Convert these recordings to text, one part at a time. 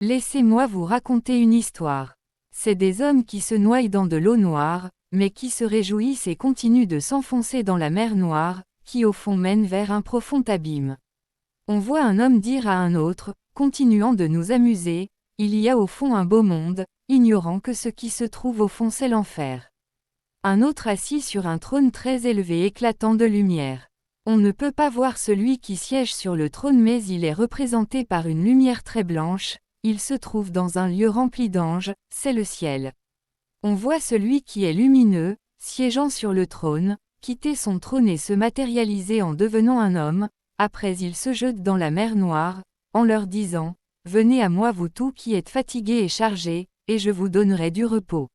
Laissez-moi vous raconter une histoire. C'est des hommes qui se noient dans de l'eau noire, mais qui se réjouissent et continuent de s'enfoncer dans la mer Noire, qui au fond mène vers un profond abîme. On voit un homme dire à un autre, continuant de nous amuser, il y a au fond un beau monde, ignorant que ce qui se trouve au fond c'est l'enfer. Un autre assis sur un trône très élevé éclatant de lumière. On ne peut pas voir celui qui siège sur le trône mais il est représenté par une lumière très blanche, il se trouve dans un lieu rempli d'anges, c'est le ciel. On voit celui qui est lumineux, siégeant sur le trône, quitter son trône et se matérialiser en devenant un homme, après il se jette dans la mer Noire, en leur disant, « Venez à moi vous tous qui êtes fatigués et chargés, et je vous donnerai du repos. »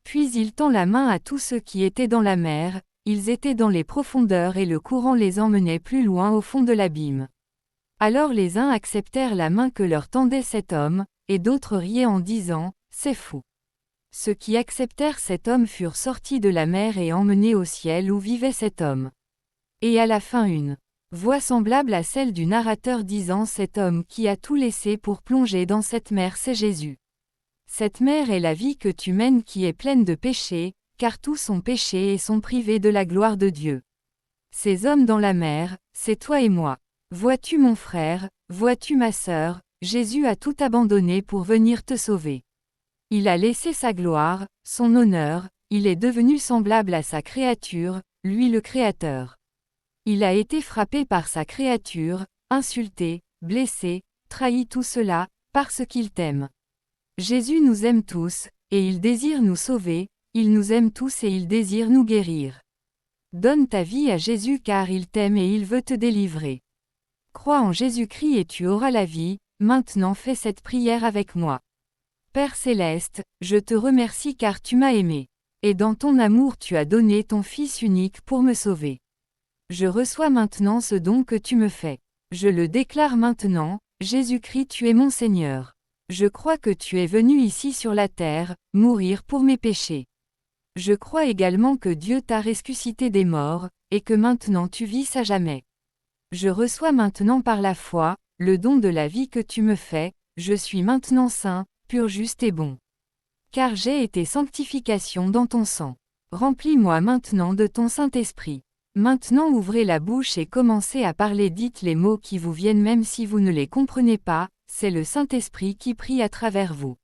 Puis il tend la main à tous ceux qui étaient dans la mer, ils étaient dans les profondeurs et le courant les emmenait plus loin au fond de l'abîme. Alors les uns acceptèrent la main que leur tendait cet homme, et d'autres riaient en disant, « C'est fou. » Ceux qui acceptèrent cet homme furent sortis de la mer et emmenés au ciel où vivait cet homme. Et à la fin une voix semblable à celle du narrateur disant cet homme qui a tout laissé pour plonger dans cette mer c'est Jésus. Cette mer est la vie que tu mènes qui est pleine de péchés, car tous sont péchés et sont privés de la gloire de Dieu. Ces hommes dans la mer, c'est toi et moi. Vois-tu mon frère, vois-tu ma sœur, Jésus a tout abandonné pour venir te sauver. Il a laissé sa gloire, son honneur, il est devenu semblable à sa créature, lui le Créateur. Il a été frappé par sa créature, insulté, blessé, trahi tout cela, parce qu'il t'aime. Jésus nous aime tous, et il désire nous sauver, il nous aime tous et il désire nous guérir. Donne ta vie à Jésus car il t'aime et il veut te délivrer. Crois en Jésus-Christ et tu auras la vie, maintenant fais cette prière avec moi. Père céleste, je te remercie car tu m'as aimé. Et dans ton amour tu as donné ton Fils unique pour me sauver. Je reçois maintenant ce don que tu me fais. Je le déclare maintenant, Jésus-Christ tu es mon Seigneur. Je crois que tu es venu ici sur la terre, mourir pour mes péchés. Je crois également que Dieu t'a ressuscité des morts, et que maintenant tu vis à jamais. Je reçois maintenant par la foi, le don de la vie que tu me fais, je suis maintenant saint, pur juste et bon. Car j'ai été sanctification dans ton sang. Remplis-moi maintenant de ton Saint-Esprit. Maintenant ouvrez la bouche et commencez à parler, dites les mots qui vous viennent même si vous ne les comprenez pas, c'est le Saint-Esprit qui prie à travers vous.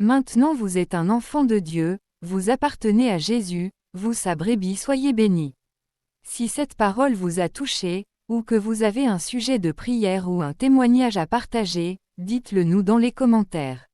Maintenant vous êtes un enfant de Dieu, vous appartenez à Jésus, vous sa brebis soyez bénis. Si cette parole vous a touché, ou que vous avez un sujet de prière ou un témoignage à partager, dites-le nous dans les commentaires.